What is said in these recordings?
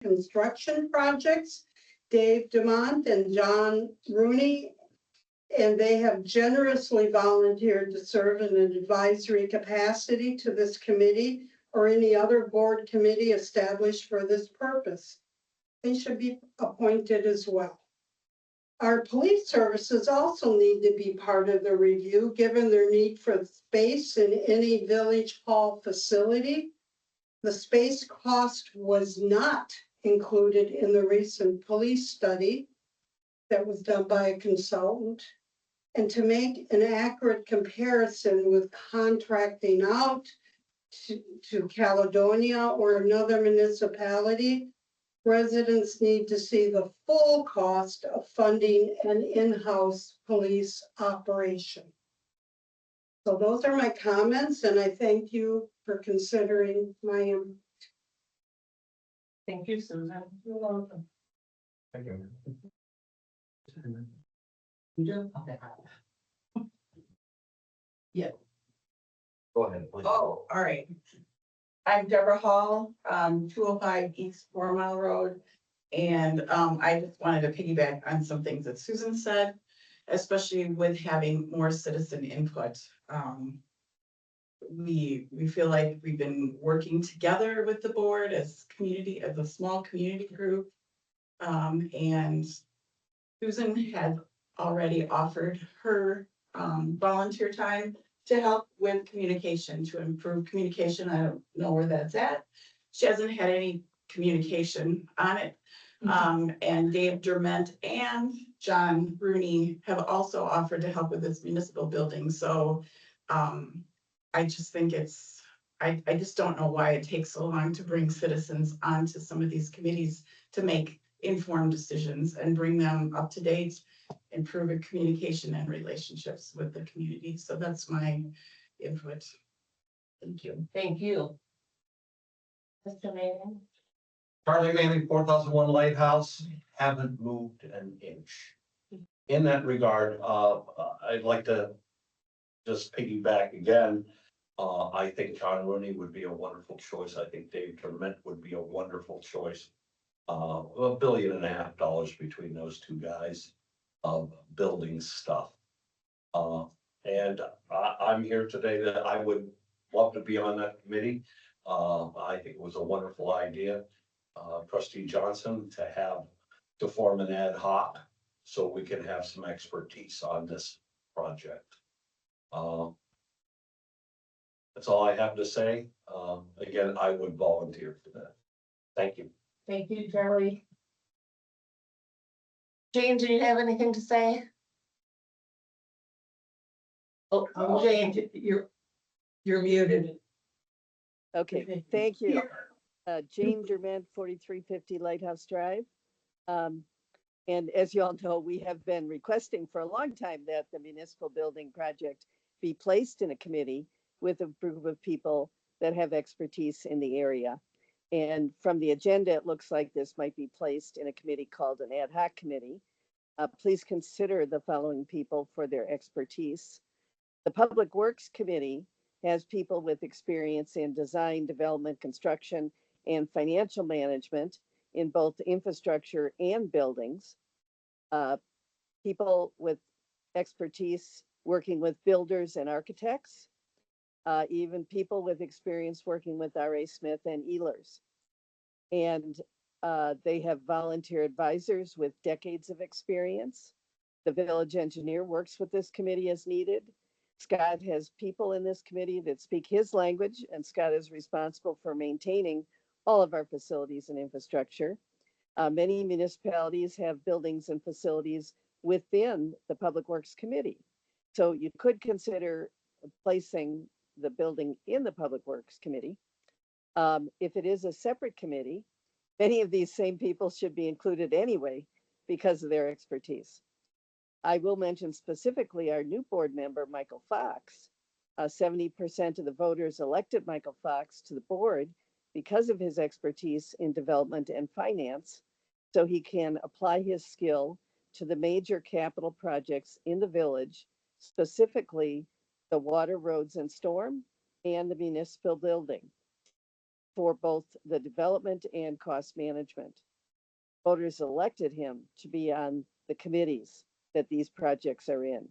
construction projects, Dave Dumont and John Rooney, and they have generously volunteered to serve in an advisory capacity to this committee or any other board committee established for this purpose. They should be appointed as well. Our police services also need to be part of the review, given their need for space in any village hall facility. The space cost was not included in the recent police study that was done by a consultant. And to make an accurate comparison with contracting out to Caledonia or another municipality, residents need to see the full cost of funding an in-house police operation. So those are my comments, and I thank you for considering my input. Thank you, Susan. You're welcome. Thank you. Yeah. Go ahead, please. Oh, all right. I'm Deborah Hall, 205 East 4 Mile Road. And I just wanted to piggyback on some things that Susan said, especially with having more citizen input. We feel like we've been working together with the board as community, as a small community group. And Susan had already offered her volunteer time to help with communication, to improve communication. I don't know where that's at. She hasn't had any communication on it. And Dave Derment and John Rooney have also offered to help with this municipal building. So I just think I just don't know why it takes so long to bring citizens onto some of these committees to make informed decisions and bring them up to date, improve communication and relationships with the community. So that's my input. Thank you. Thank you. Mr. Manning? Charlie Manning, 4001 Lighthouse, haven't moved an inch. In that regard, I'd like to just piggyback again. I think John Rooney would be a wonderful choice. I think Dave Derment would be a wonderful choice. $1.5 billion between those two guys of building stuff. And I'm here today that I would love to be on that committee. I think it was a wonderful idea. Trustee Johnson to form an ad hoc so we can have some expertise on this project. That's all I have to say. Again, I would volunteer for that. Thank you. Thank you, Charlie. Jane, do you have anything to say? Oh, Jane, you're muted. Okay, thank you. Jane Derment, 4350 Lighthouse Drive. And as you all know, we have been requesting for a long time that the municipal building project be placed in a committee with a group of people that have expertise in the area. And from the agenda, it looks like this might be placed in a committee called an ad hoc committee. Please consider the following people for their expertise. The Public Works Committee has people with experience in design, development, construction, and financial management in both infrastructure and buildings. People with expertise working with builders and architects. Even people with experience working with R.A. Smith and Ehlers. And they have volunteer advisors with decades of experience. The village engineer works with this committee as needed. Scott has people in this committee that speak his language, and Scott is responsible for maintaining all of our facilities and infrastructure. Many municipalities have buildings and facilities within the Public Works Committee. So you could consider placing the building in the Public Works Committee. If it is a separate committee, many of these same people should be included anyway because of their expertise. I will mention specifically our new board member, Michael Fox. 70% of the voters elected Michael Fox to the board because of his expertise in development and finance, so he can apply his skill to the major capital projects in the village, specifically the water, roads, and storm, and the municipal building. for both the development and cost management. Voters elected him to be on the committees that these projects are in.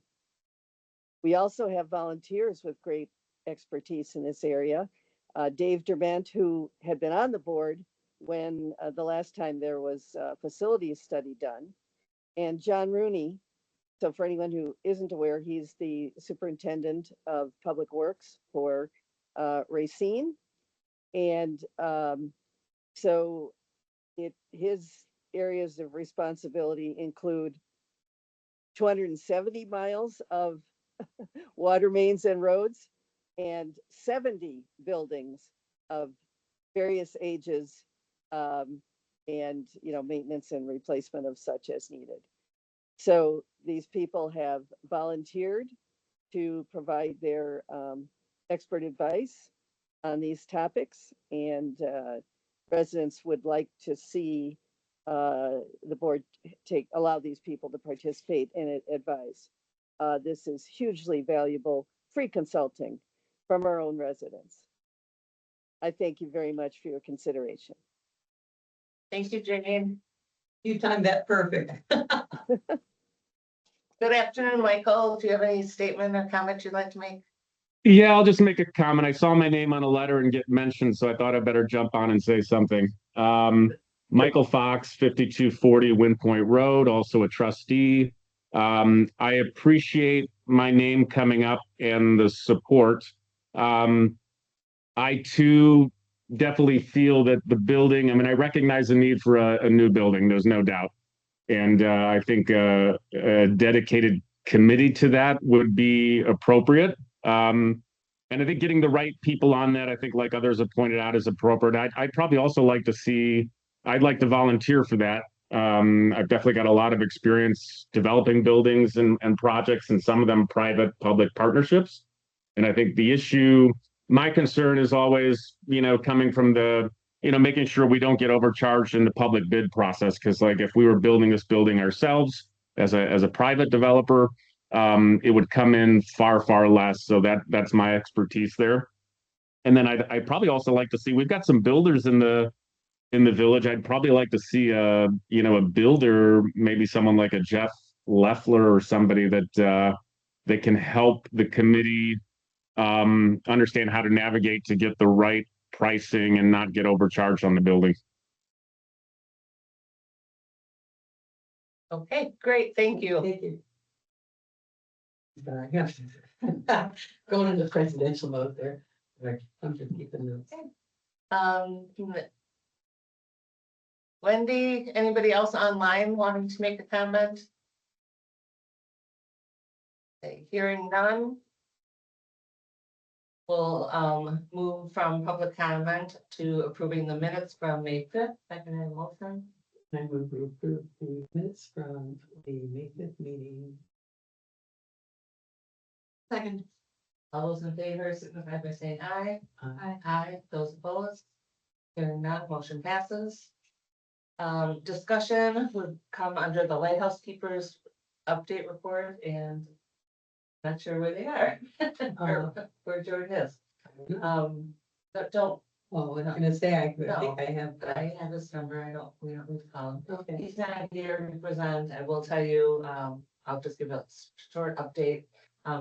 We also have volunteers with great expertise in this area. Dave Derment, who had been on the board when the last time there was a facilities study done, and John Rooney. So for anyone who isn't aware, he's the superintendent of public works for Racine. And so his areas of responsibility include 270 miles of water mains and roads and 70 buildings of various ages, and maintenance and replacement of such as needed. So these people have volunteered to provide their expert advice on these topics, and residents would like to see the board allow these people to participate and advise. This is hugely valuable, free consulting from our own residents. I thank you very much for your consideration. Thank you, Jane. You timed that perfect. Good afternoon, Michael. Do you have any statement or comment you'd like to make? Yeah, I'll just make a comment. I saw my name on a letter and get mentioned, so I thought I'd better jump on and say something. Michael Fox, 5240 Wind Point Road, also a trustee. I appreciate my name coming up and the support. I too definitely feel that the building, I recognize the need for a new building, there's no doubt. And I think a dedicated committee to that would be appropriate. And I think getting the right people on that, I think like others have pointed out, is appropriate. I'd probably also like to see, I'd like to volunteer for that. I've definitely got a lot of experience developing buildings and projects, and some of them private-public partnerships. And I think the issue, my concern is always, coming from the, making sure we don't get overcharged in the public bid process. Because like if we were building this building ourselves as a private developer, it would come in far, far less. So that's my expertise there. And then I'd probably also like to see, we've got some builders in the village. I'd probably like to see a builder, maybe someone like a Jeff Leffler or somebody that can help the committee understand how to navigate to get the right pricing and not get overcharged on the building. Okay, great. Thank you. Thank you. Going into presidential mode there. I'm just keeping notes. Wendy, anybody else online wanting to make a comment? Okay, hearing none. We'll move from public comment to approving the minutes from May 5th. I can have a motion. I move to approve the minutes from the May 5th meeting. Second. All those in favor, signify by saying aye. Aye. Aye. Those opposed? Hearing none, motion passes. Discussion would come under the lighthouse keepers update report, and not sure where they are. Where Jordan is. But don't, Well, I'm gonna say, I think No. I have. but I have his number. We don't need to call him. Okay. He's not here to present. I will tell you, I'll just give a short update.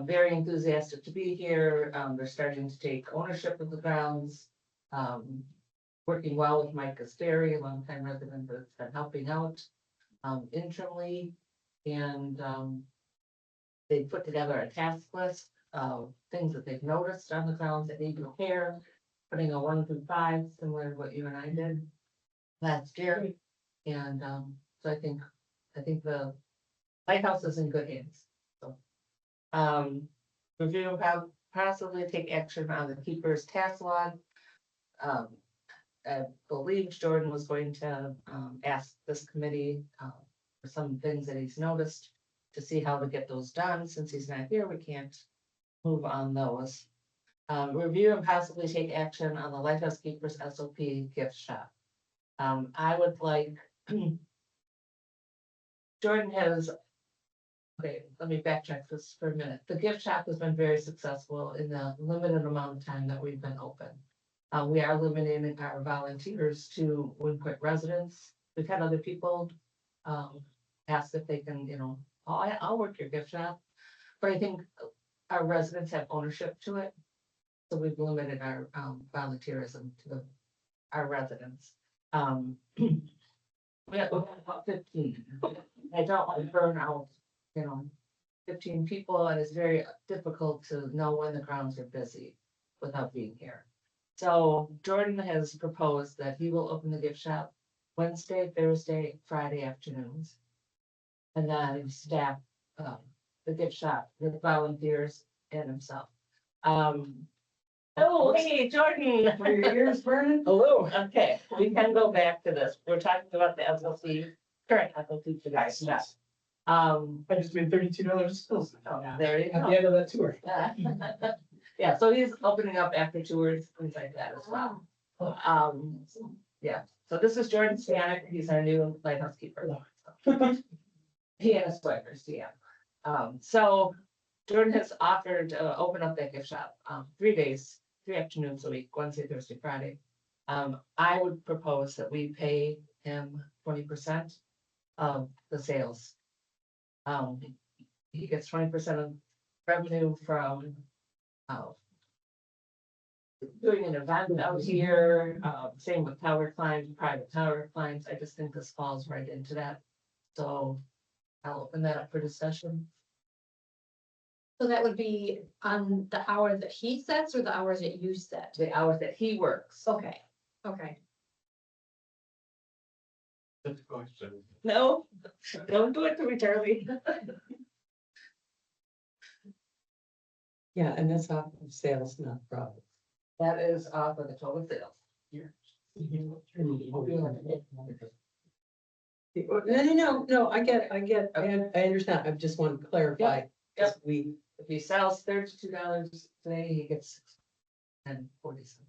Very enthusiastic to be here. They're starting to take ownership of the grounds. Working well with Mike Casteri, a longtime resident that's been helping out interimly. And they put together a task list of things that they've noticed on the grounds that need repair, putting a 1 through 5, similar to what you and I did last year. And so I think the lighthouse is in good hands. So review and possibly take action on the keeper's task log. I believe Jordan was going to ask this committee for some things that he's noticed to see how to get those done. Since he's not here, we can't move on those. Review and possibly take action on the Lighthouse Keepers SOP gift shop. I would like, Jordan has, okay, let me backtrack this for a minute. The gift shop has been very successful in the limited amount of time that we've been open. We are limiting our volunteers to Wind Point residents. We've had other people ask if they can, oh, I'll work your gift shop. But I think our residents have ownership to it. So we've limited our volunteerism to our residents. We have about 15. I don't want to burn out, 15 people, and it's very difficult to know when the grounds are busy without being here. So Jordan has proposed that he will open the gift shop Wednesday, Thursday, Friday afternoons. And then staff the gift shop with volunteers and himself. Oh, hey, Jordan. Were your ears burning? Hello. Okay, we can go back to this. We're talking about the FLC, current FLC for the gift shop. I just made $32 spills. There you At go. the end of that tour. Yeah, so he's opening up after tours, things like that as well. Yeah, so this is Jordan Stanek. He's our new lighthouse keeper. He and his wife are CM. So Jordan has offered to open up that gift shop 3 days, 3 afternoons a week, Wednesday, Thursday, Friday. I would propose that we pay him 20% of the sales. He gets 20% of revenue from doing an event out here, same with tower climbs, private tower climbs. I just think this falls right into that. So I'll open that up for discussion. So that would be on the hour that he sets or the hours that you set? The hours that he works. Okay, okay. Good question. No, don't do it to me, Charlie. Yeah, and that's off of sales, not profit. That is off of the total sales. No, I get, I understand. I just want to clarify. Yep. 'Cause we, If he sells $32 today, he gets $6.40.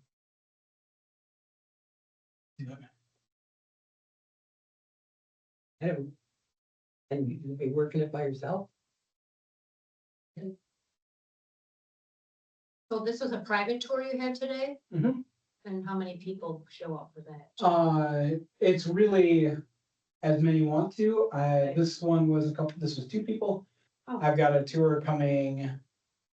I don't. And you'll be working it by yourself? So this was a private tour you had today? Mhm. And how many people show up for that? It's really as many want to. This one was this was 2 people. Oh. I've got a tour coming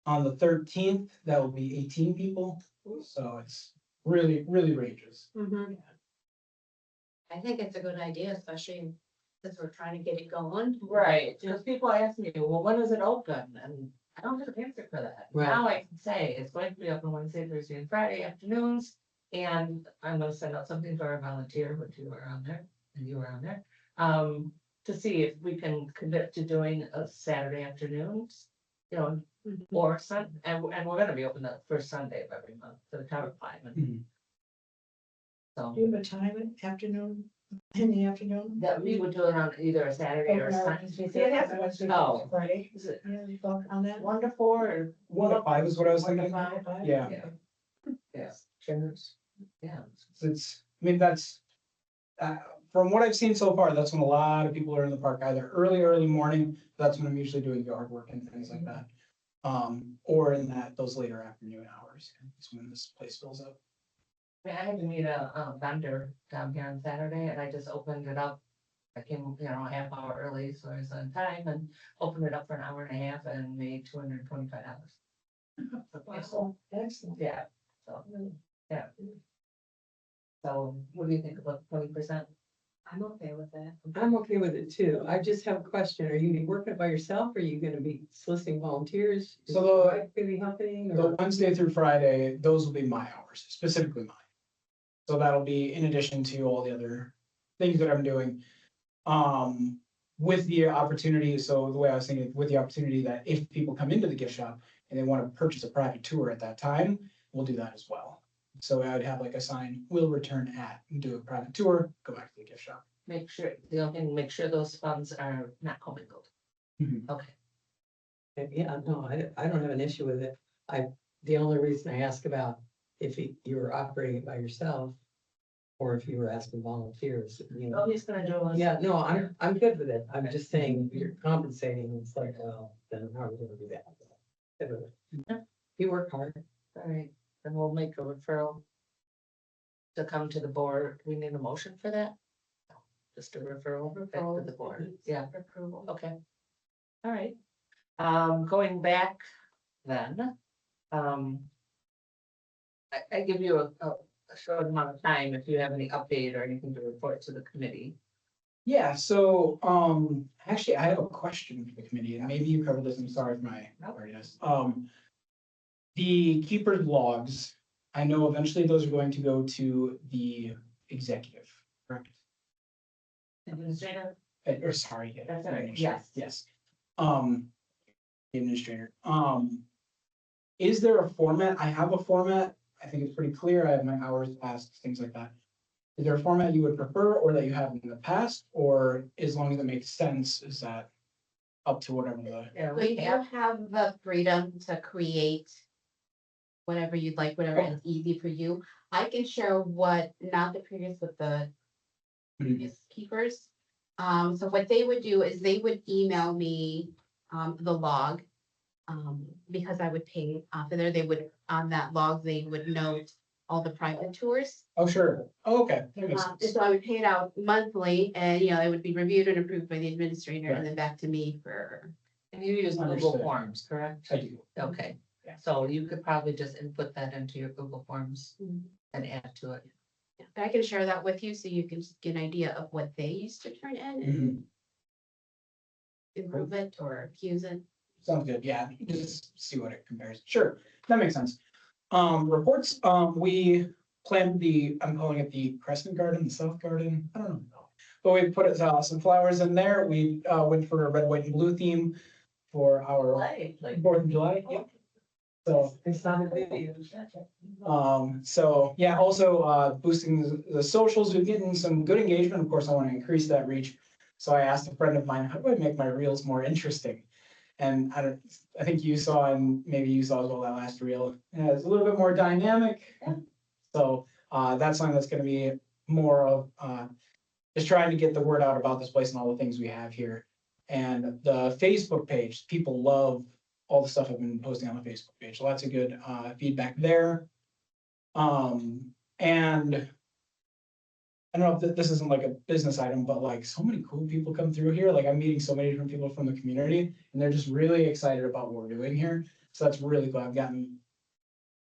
on the 13th. That will be 18 people. So it's really ranges. Mhm. I think it's a good idea, especially since we're trying to get it going. Right, because people ask me, well, when is it open? And I don't have an answer for that. Right. Now I can say it's going to be open Wednesday, Thursday, and Friday afternoons. And I'm gonna send out something to our volunteer, which you were on there, and you were on there. To see if we can commit to doing a Saturday afternoons, or and we're gonna be open the first Sunday of every month for the tower climb. Mhm. So Do you have a time afternoon, in the afternoon? that we would do it on either a Saturday or a Sunday. Oh. Friday. Is it Yeah, you thought on that? 1 to 4 or? 1 to 5 is what I was 1 to thinking. 5? Yeah. Yeah. Yeah. I mean, that's, from what I've seen so far, that's when a lot of people are in the park, either early morning, that's when I'm usually doing yard work and things like that. Or in those later afternoon hours, is when this place fills up. I had to meet a vendor down here on Saturday and I just opened it up. I came, a half hour early, so I was on time and opened it up for an hour and a half and made $225. Wow, excellent. Yeah, so, yeah. So what do you think about 20%? I'm okay with that. I'm okay with it too. I just have a question. Are you working it by yourself? Or are you gonna be soliciting volunteers? Is So your wife gonna be helping The or? Wednesday through Friday, those will be my hours, specifically mine. So that'll be in addition to all the other things that I'm doing. With the opportunity, so the way I was thinking, with the opportunity that if people come into the gift shop and they want to purchase a private tour at that time, we'll do that as well. So I would have like a sign, will return at, and do a private tour, go back to the gift shop. Make sure those funds are not commingled. Mhm. Okay. Yeah, no, I don't have an issue with it. The only reason I ask about if you were operating it by yourself. Or if you were asking volunteers, Oh, he's gonna do it. Yeah, no, I'm good with it. I'm just saying you're compensating. It's like, well, then how are we gonna do that? You work hard. All right, then we'll make a referral to come to the board, we need a motion for that? No, just a referral back to the board, yeah, Approval. okay. All right, going back then, I give you a short amount of time if you have any update or anything to report to the committee. Yeah, so, actually, I have a question for the committee, and maybe you covered this, I'm sorry for my tardiness. The keeper's logs, I know eventually those are going to go to the executive, correct? Administrator? Or sorry. Yeah, That's all right, administrator, yes. Yes. The administrator, is there a format? I have a format. I think it's pretty clear. I have my hours passed, things like that. Is there a format you would prefer or that you have in the past, or as long as it makes sense, is that up to whatever the? Yeah, We do have the freedom to create whatever you'd like, whatever is easy for you. I can share what, not the previous, but the previous keepers. So what they would do is they would email me, the log. Because I would pay off of there, they would, on that log, they would note all the private tours. Oh, sure. Oh, okay. That makes sense. So I would pay it out monthly and, it would be reviewed and approved by the administrator Right. and then back to me for. And you use Google Understood. Forms, correct? I do. Okay, Yeah. so you could probably just input that into your Google Forms Mhm. and add to it. Yeah, but I can share that with you so you can just get an idea of what they used to turn in and Mhm. improve it or use it. Sounds good. Yeah, just see what it compares. Sure, that makes sense. Reports, we planted I'm calling it the Crescent Garden, the South Garden, I don't know. But we put some flowers in there. We went for a red, white, and blue theme for our Like, 4th of July. Yep. So, it's not a video. so yeah, also boosting the socials, we're getting some good engagement. Of course, I want to increase that reach. So I asked a friend of mine, how do I make my reels more interesting? And I think you saw, and maybe you saw as well, that last reel, it's a little bit more dynamic. Yeah. So that's something that's gonna be more of just trying to get the word out about this place and all the things we have here. And the Facebook page, people love all the stuff I've been posting on the Facebook page. Lots of good feedback there. And I don't know if this isn't like a business item, but like so many cool people come through here. Like I'm meeting so many different people from the community and they're just really excited about what we're doing here. So that's really cool. I've gotten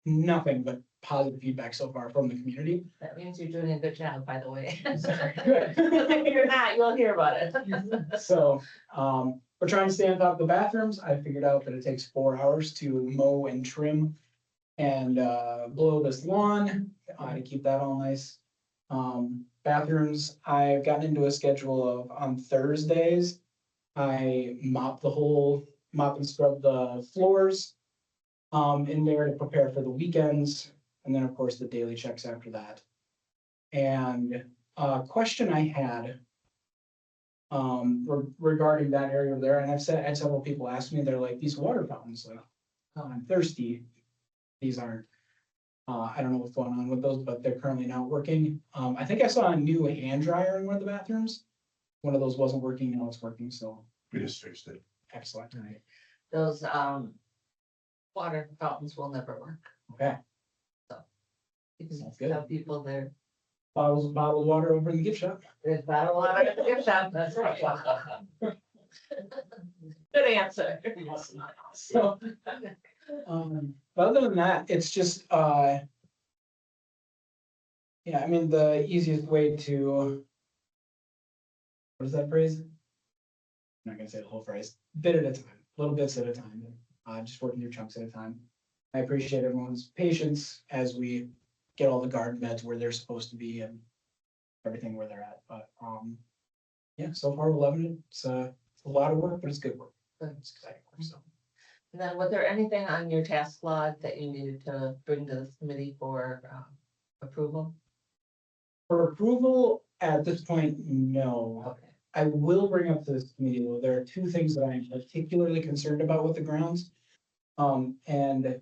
nothing but positive feedback so far from the community. That means you're doing a good job, by the way. Good. If you're not, you'll hear about it. So, we're trying to stay on top of the bathrooms. I figured out that it takes 4 hours to mow and trim and blow this lawn to keep that all nice. Bathrooms, I've gotten into a schedule of on Thursdays, I mop and scrub the floors in there to prepare for the weekends. And then, of course, the daily checks after that. And a question I had regarding that area over there, and I've had several people ask me, they're like, these water fountains, like, oh, I'm thirsty. These aren't. I don't know what's going on with those, but they're currently not working. I think I saw a new hand dryer in one of the bathrooms. One of those wasn't working, now it's working, so We just fixed it. excellent. Those, water fountains will never work. Okay, Because Sounds good. have people there. bottled water over in the gift shop. There's not a lot of gift shop, that's right. Good answer. So, but other than that, it's just, yeah, I mean, the easiest way to, what is that phrase? I'm not gonna say the whole phrase, bit at a time, little bits at a time, just working through chunks at a time. I appreciate everyone's patience as we get all the garden beds where they're supposed to be and everything where they're at, but, yeah, so far we're loving it. It's a lot of work, but it's good work. It's exciting work, so. And then was there anything on your task log that you needed to bring to this committee for approval? For approval, at this point, no. Okay. I will bring up to this committee, though, there are 2 things that I'm particularly concerned about with the grounds. And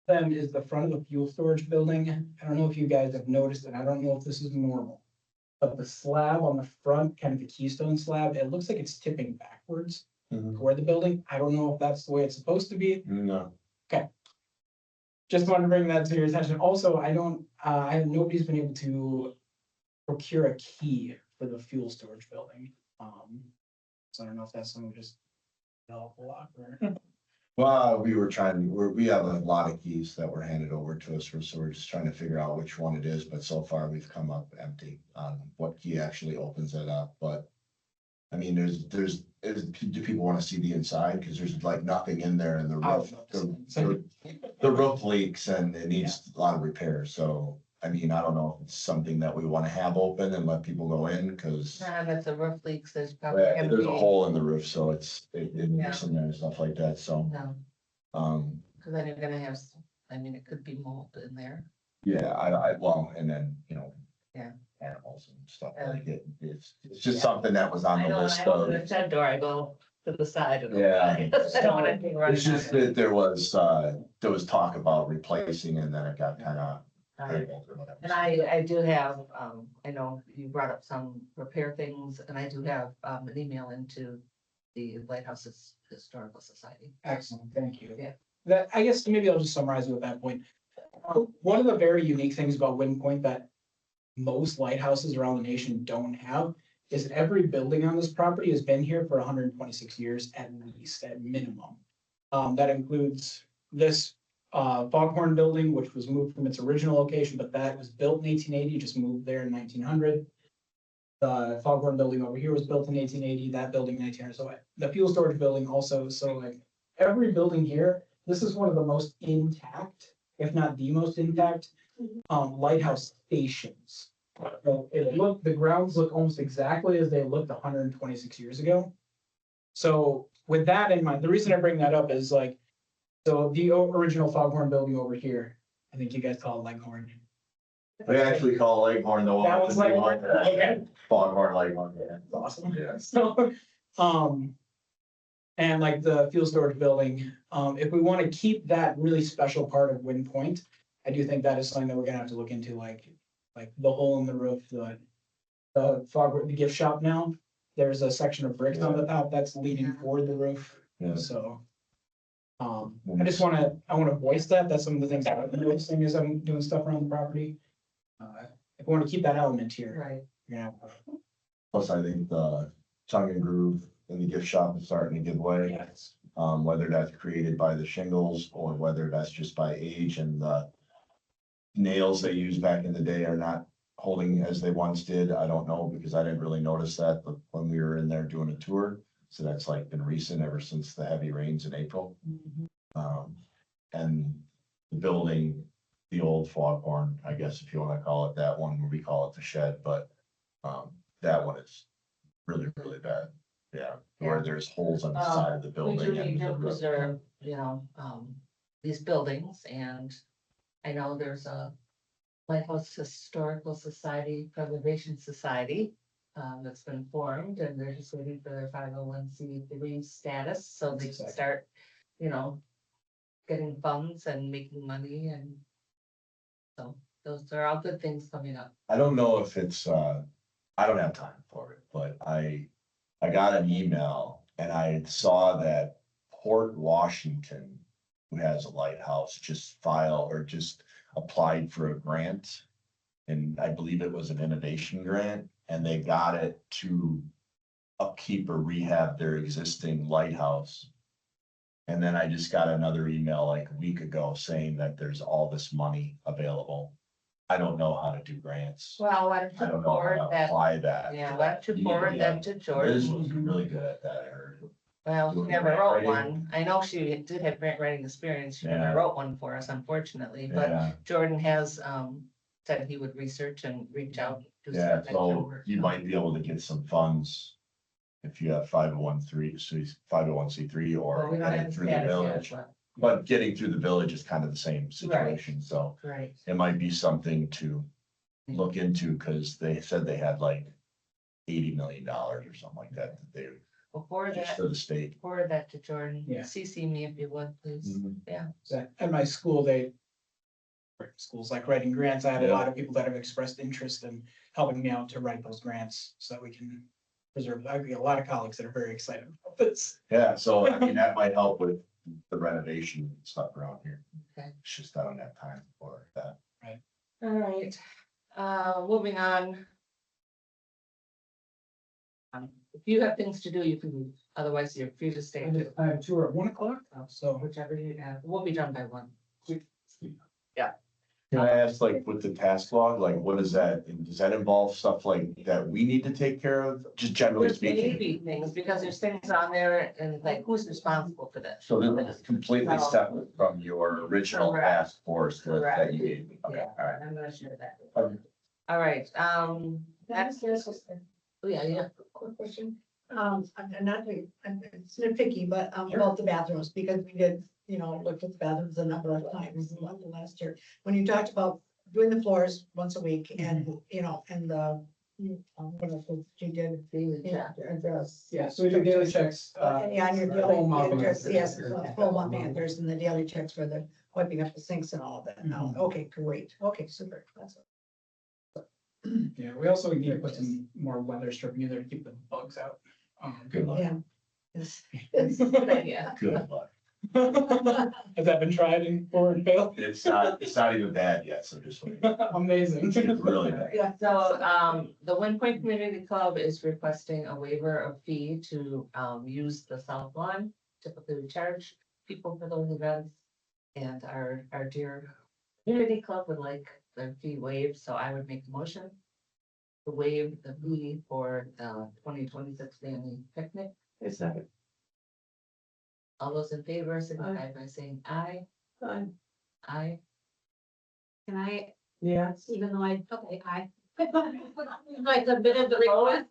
them is the front of the fuel storage building. I don't know if you guys have noticed, and I don't know if this is normal. But the slab on the front, kind of the keystone slab, it looks like it's tipping backwards toward the building. I don't know if that's the way it's supposed to be. No. just wanted to bring that to your attention. Also, nobody's been able to procure a key for the fuel storage building. So I don't know if that's something just develop a lot or. Well, we have a lot of keys that were handed over to us, so we're just trying to figure out which one it is, but so far we've come up empty on what key actually opens it up, but. I mean, do people want to see the inside? Cause there's like nothing in there and the roof, the roof leaks and it needs a lot of repair, so. I mean, I don't know if it's something that we want to have open and let people go in, cause. If the roof leaks, there's probably. There's gonna a be- hole in the roof, so it Yeah. leaks in there and stuff like that, so, No, um. because then you're gonna have, I mean, it could be mold in there. Yeah, well, and then, Yeah. animals and stuff Yeah. like it, it's just Yeah. something that was on I the know, list I open of. the shed door, I go to the side. and Yeah. I don't want anything running. It's just that there was talk about replacing and then it got kind of. Right. And I do have, I know you brought up some repair things, and I do have, an email into the Lighthouses Historical Society. Excellent, thank you. Yeah. That, I guess maybe I'll just summarize you at that point. One of the very unique things about Wind Point that most lighthouses around the nation don't have is that every building on this property has been here for 126 years at least, at minimum. That includes this Foghorn building, which was moved from its original location, but that was built in 1880, just moved there in 1900. The Foghorn building over here was built in 1880, that building in 1900. So the fuel storage building also, so like every building here, this is one of the most intact, if not the most intact, lighthouse stations. So the grounds look almost exactly as they looked 126 years ago. So with that in mind, the reason I bring that up is like, so the original Foghorn building over here, I think you guys call it Leghorn. We actually call Leghorn the one. That with one's the new Leghorn? one. Okay. Foghorn Leghorn, yeah. Awesome. Yeah. So, and like the fuel storage building, if we want to keep that really special part of Wind Point, I do think that is something that we're gonna have to look into, like the hole in the roof, the Foghorn, the gift shop now. There's a section of bricks on the top that's leading toward the roof, Yeah. so. I just wanna voice that, that's some of the things that I'm noticing as I'm doing stuff around the property. If we wanna keep that element here, Right. you're gonna Plus, I think the tongue and groove in the gift shop is starting to give way. Yes. Whether that's created by the shingles or whether that's just by age and the nails they used back in the day are not holding as they once did. I don't know because I didn't really notice that, but when we were in there doing a tour, so that's like been recent ever since the heavy rains in April. And the building, the old Foghorn, I guess if you want to call it that one, we call it the shed, but that one is really, really bad. Yeah, where there's holes on the side of the We building. do and need the to roof. preserve, these buildings, and I know there's a Lighthouse Historical Society, Preservation Society, that's been formed, and they're just waiting for their 501c3 status, so they can start, getting funds and making money, and so those are all good things coming up. I don't know if it's, I don't have time for it, but I got an email and I saw that Port Washington, who has a lighthouse, just applied for a grant. And I believe it was an innovation grant, and they got it to upkeep or rehab their existing lighthouse. And then I just got another email like a week ago saying that there's all this money available. I don't know how to do grants. Well, why I don't you don't know forward how to that, apply that. yeah, why don't you forward that to Liz Jordan? was really good at that, I heard. Well, she doing never grant wrote writing. one. I know she did have grant writing experience. She never Yeah. wrote one for us, unfortunately, but Yeah, Jordan has, said he would research and reach out. do some yeah, extra so work, you might be able to get some funds. If you have 501c3 Well, or we don't have getting the through the status village. yet, But getting through the village is kind of the same situation, so but, right. it might be something to look into, because they said they had like $80 million or something like that, that they, Before just that, for the state. forward that to Jordan. Yeah. CC me if you would, please. Yeah. So at my school, schools like writing grants, I have a lot of people that have expressed interest in helping me out to write those grants so that we can preserve. I get a lot of colleagues that are very excited about this. Yeah, so I mean, that might help with the renovation stuff around here. Okay. It's just I don't have time for that. All right, moving on. If you have things to do, you can leave, otherwise you're free to stay, I have tour at 1 o'clock, so. whichever you have, we'll be done by 1. Can I ask, like, with the task log, like, what is that? Does that involve stuff like that we need to take care of, just generally There's maybe speaking? things, because there's things on there and like, who's responsible for this? So this is completely separate from your original Correct. task force list that you gave me. Okay, Yeah, all right. I'm gonna share that. Okay. All right, That's next, oh, yeah, quick question. I'm not, it's nitpicky, but, about the bathrooms, because we did, looked at the bathrooms a number of times in the last year. When you talked about doing the floors once a week and, and the, what else was you did? Address. Yeah, so we do daily checks. Yeah, on your home daily, mopping. address, yes, full mop anchors and the daily checks for the wiping up the sinks and all of that. No, okay, great. Okay, super. That's Yeah, we also need to put some more weather stripping in there to keep the bugs out. Good luck. Yeah. Yes. good idea. Good luck. Has that been tried and failed? It's not even bad yet, so just wait. Amazing. It's really bad. Yeah. So, the Wind Point Community Club is requesting a waiver of fee to, use the South Lawn. Typically, we charge people for those events. And our dear community club would like their fee waived, so I would make a motion to waive the fee for the 2026 family picnic. All those in favor, signify by saying aye. Aye. Can I, Yeah. even though okay, I. I submitted the request.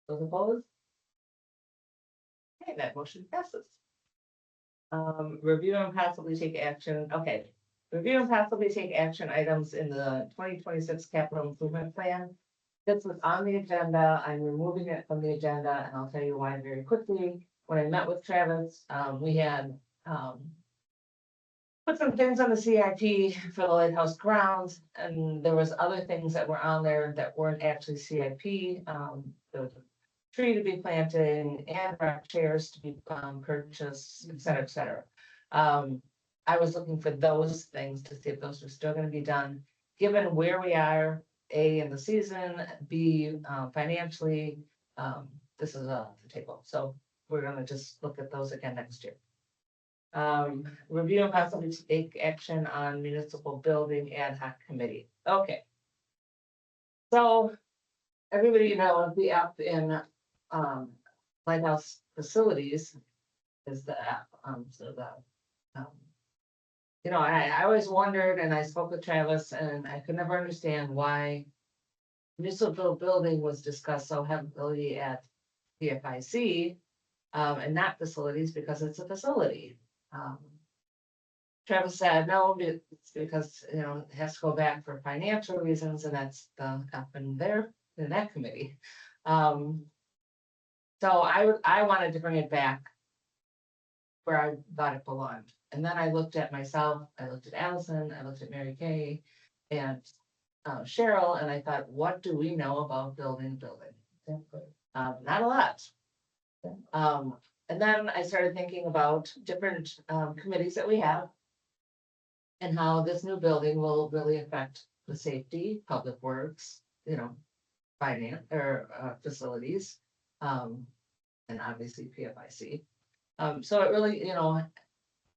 Those opposed? Okay, that motion passes. Review and possibly take action, okay. Review and possibly take action items in the 2026 capital improvement plan. This was on the agenda, I'm removing it from the agenda, and I'll tell you why very quickly. When I met with Travis, we had, put some things on the CIP for the lighthouse grounds, and there was other things that were on there that weren't actually CIP. There was a tree to be planted and rec chairs to be purchased, et cetera, et cetera. I was looking for those things to see if those were still gonna be done, given where we are, A, in the season, B, financially, this is off the table, so we're gonna just look at those again next year. Review and possibly take action on municipal building ad hoc committee. Okay. So, everybody knows the app in, Lighthouse Facilities is the app, so the, I always wondered, and I spoke with Travis, and I could never understand why municipal building was discussed so heavily at PFIC, and not facilities, because it's a facility. Travis said, no, it's because, it has to go back for financial reasons, and that's the up in there, in that committee. So I wanted to bring it back where I thought it belonged. And then I looked at myself, I looked at Allison, I looked at Mary Kay and Cheryl, and I thought, what do we know about building? Not a lot. And then I started thinking about different committees that we have and how this new building will really affect the safety, public works, finance or facilities, and obviously PFIC. So it really,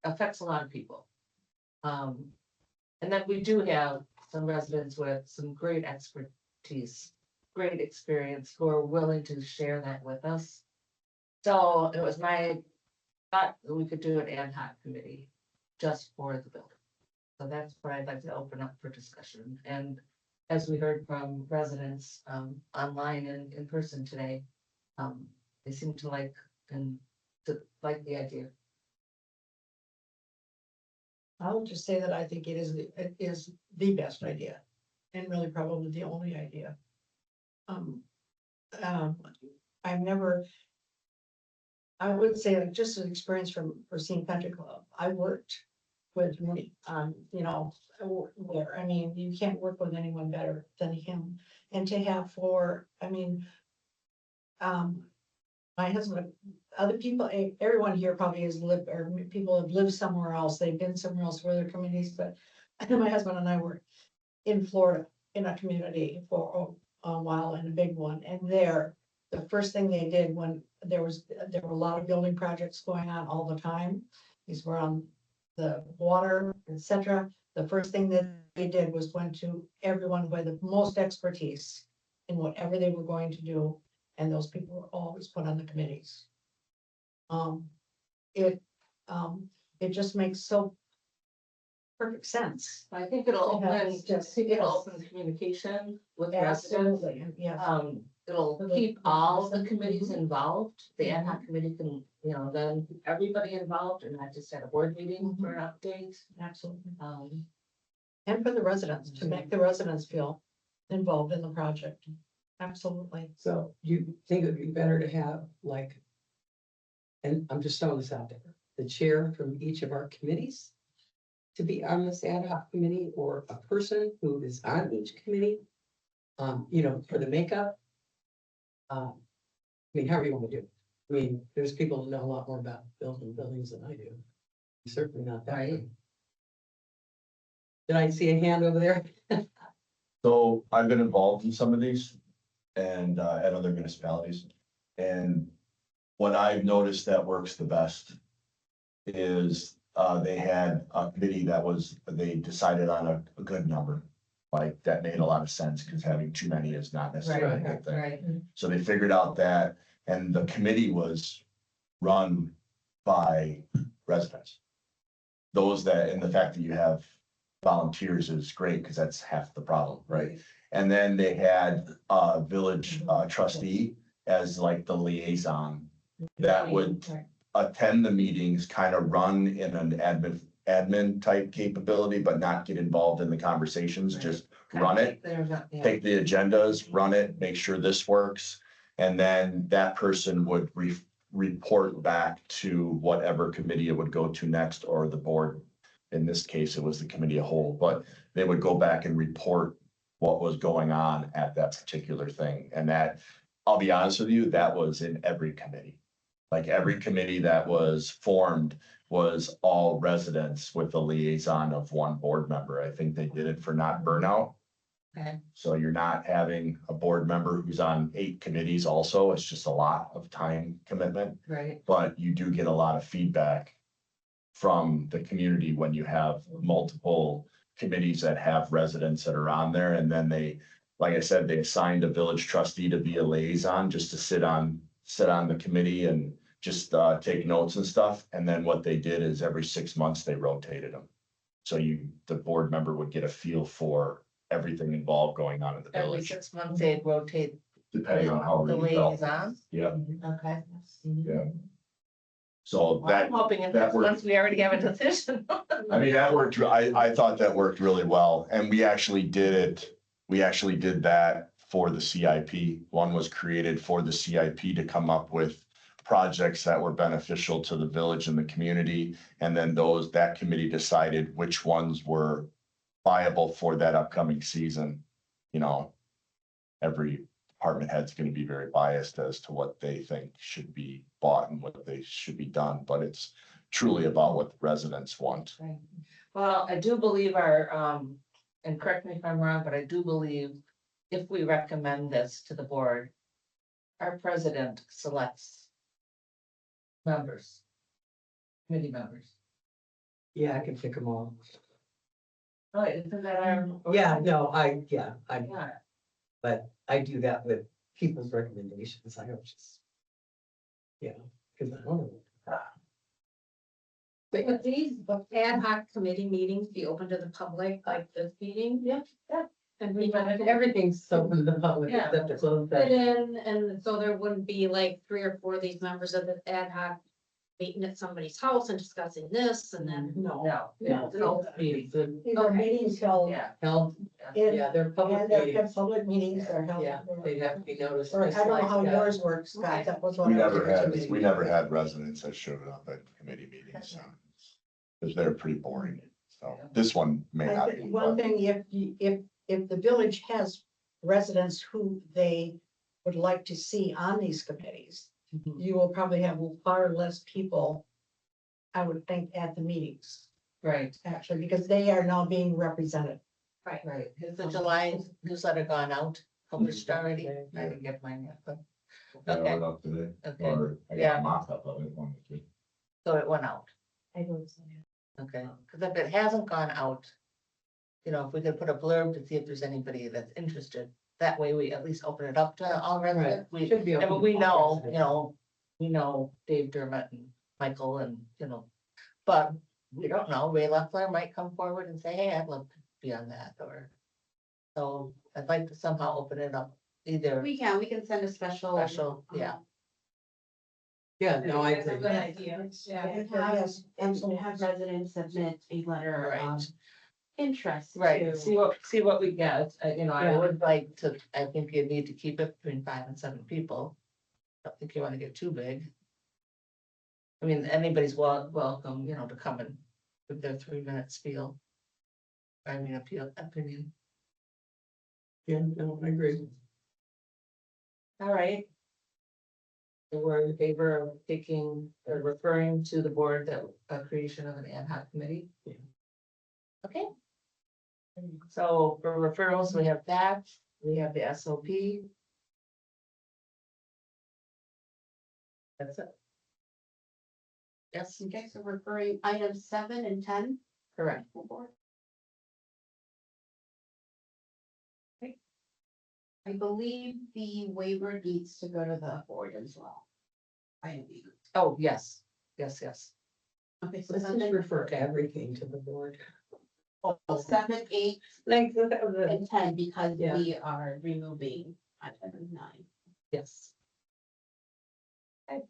affects a lot of people. And then we do have some residents with some great expertise, great experience, who are willing to share that with us. So it was my thought that we could do an ad hoc committee just for the building. So that's what I'd like to open up for discussion. And as we heard from residents online and in person today, they seem to like the idea. I'll just say that I think it is the best idea and really probably the only idea. I've never, I would say like just an experience for Scene Country Club. I worked with me, where, I mean, you can't work with anyone better than him. And to have my husband other people, everyone here probably has lived, or people have lived somewhere else, they've been somewhere else for their communities, but I know my husband and I were in Florida, in a community for a while, and a big one, and there, the first thing they did when there were a lot of building projects going on all the time. These were on the water, etc. The first thing that they did was went to everyone with the most expertise in whatever they were going to do, and those people were always put on the committees. It, it just makes so perfect sense. I think it'll Yeah, open, it's just- it'll yes. open communication with residents. Absolutely, yes. It'll For the- keep all the Mhm. committees involved. The ad hoc committee can, then keep everybody involved and not just at a board meeting for an update. Absolutely. Um, And for the residents, to make the residents feel involved in the project. Absolutely. So you think it'd be better to have like, and I'm just throwing this out there, the chair from each of our committees to be on this ad hoc committee, or a person who is on each committee, for the makeup? I mean, however you want to do it. I mean, there's people who know a lot more about building buildings than I do. Certainly not that. Right. way. Did I see a hand over there? So I've been involved in some of these and at other municipalities. And what I've noticed that works the best is they had a committee they decided on a good number. Like that made a lot of sense because having too many is not necessarily a good thing. Right. So they figured out that, and the committee was run by residents. Those that, and the fact that you have volunteers is great, because that's half the problem, right? And then they had a village trustee as like the liaison that would attend the meetings, kind of run in an admin type capability, but not get involved in the conversations, just run it. Take the agendas, run it, make sure this works. And then that person would report back to whatever committee it would go to next, or the board. In this case, it was the committee of whole, but they would go back and report what was going on at that particular thing. And that, I'll be honest with you, that was in every committee. Like every committee that was formed was all residents with the liaison of one board member. I think they did it for not burnout. Okay. So you're not having a board member who's on 8 committees also. It's just a lot of time commitment, Right. but you do get a lot of feedback from the community when you have multiple committees that have residents that are on there. And then they, like I said, they assigned a village trustee to be a liaison, just to sit on the committee and just take notes and stuff. And then what they did is every 6 months they rotated them. So the board member would get a feel for everything involved going on in the Every village, 6 months they'd rotate depending on how the they felt. liaisons. Yeah, Okay. yeah. So Well, that, I'm hoping in that 6 worked. months we already have a decision. I mean, that worked, I thought that worked really well, and we actually did that for the CIP. One was created for the CIP to come up with projects that were beneficial to the village and the community. And then that committee decided which ones were viable for that upcoming season. Every department head's gonna be very biased as to what they think should be bought and what they should be done, but it's truly about what the residents want. Right. Well, I do believe and correct me if I'm wrong, but I do believe if we recommend this to the board, our president selects committee members. Yeah, I can pick them all. Oh, isn't that our? Yeah, no, Yeah. but I do that with people's recommendations. I don't just. Because I don't know. But these ad hoc committee meetings be open to the public like this meeting? Yeah. And we might Everything's open to the public Yeah. except the closed fit session. in, and so there wouldn't be like 3 or 4 of these members of the ad hoc meeting at somebody's house and discussing this and then. No. No, it's an open meeting. These are meetings held, Yeah. Held, in- yeah, they're public and they're meetings. public meetings are held. Yeah, they'd have to be noticed. Or I just don't know like, how yours works, Scott, that was one. We of never the- had, we never had residents that showed up at committee meetings, so. Because they're pretty boring, so this one may I not think be. one but- thing, if the village has residents who they would like to see on these committees, you will probably have far less people, I would think, at the meetings, Right, actually, because they are now being represented. right. Has the July newsletter gone out, published already? I didn't get mine yet, but, I Okay. wrote up today, okay, or I got Yeah. a mock-up of it, one or two. so it went out. I don't see Okay, because if it hasn't gone out, you know, if we could put a blurb to see if there's anybody that's interested, that way we at least open it up to all residents. We, Should be and open we to all know, residents. you know, we know Dave Dermott and Michael and, you know, but we don't know, Ray Leffler might come forward and say, hey, I'd love to be on that, or. So I'd like to somehow open it up, either We can send a special. special, yeah, Yeah, no, I That's a agree. good idea. Yeah. And have residents submit a letter of Right. interest. right, to- see what we get, you know, I Yeah. would like to, I think you need to keep it between 5 and 7 people. Don't think you wanna get too big. I mean, anybody's welcome, you know, to come and give their 3-minute spiel. I mean, opinion, Yeah, no, I agree. all right. So we're in favor of taking, or referring to the board that, creation of an ad hoc committee? Yeah. Okay. So for referrals, we have that, we have the SOP. That's it. Yes, Okay, so referring items 7 and 10. correct. I believe the waiver needs to go to the board as well. I believe. Oh, yes, yes. Okay, so Let's just 7, refer everything to the board. 7, 8, Like, the, and 10, because Yeah. we are removing item 9. yes. Okay.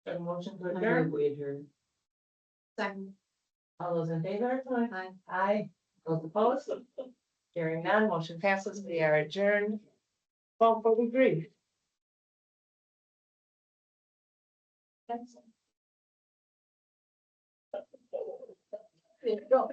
Got a motion to I adjourn? agree, we adjourn. Second. All those in favor? Aye. Aye. Those opposed? Hearing none, motion passes, we are adjourned. 12:43. There you go.